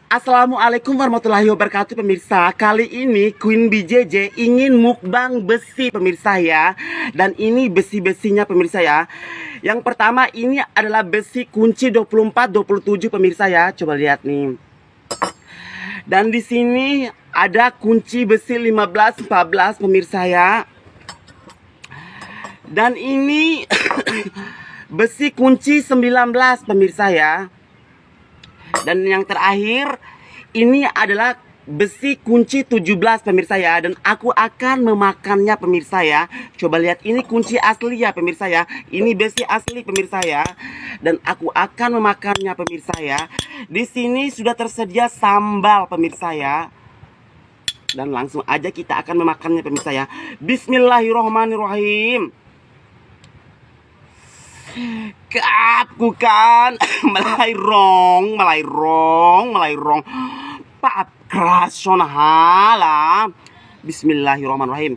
Assalamualaikum warahmatullahi wabarakatuh pemirsa. Kali ini Queen BJJ ingin mukbang besi pemirsa ya. Dan ini besi-besinya pemirsa ya. Yang pertama ini adalah besi kunci 24-27 pemirsa ya. Coba lihat nih. Dan di sini ada kunci besi 15-14 pemirsa ya. Dan ini besi kunci 19 pemirsa ya. Dan yang terakhir ini adalah besi kunci 17 pemirsa ya. Dan aku akan memakannya pemirsa ya. Coba lihat, ini kunci asli ya pemirsa ya. Ini besi asli pemirsa ya. Dan aku akan memakannya pemirsa ya. Di sini sudah tersedia sambal pemirsa ya. Dan langsung aja kita akan memakannya pemirsa ya. Bismillahirrohmanirrohim. Kapku kan melairong pap krason hala. Bismillahirrahmanirrahim.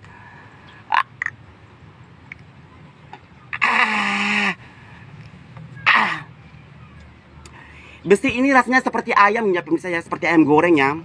Besi ini rasanya seperti ayam ya pemirsa ya, seperti ayam goreng ya.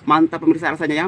Mantap pemirsa rasanya ya.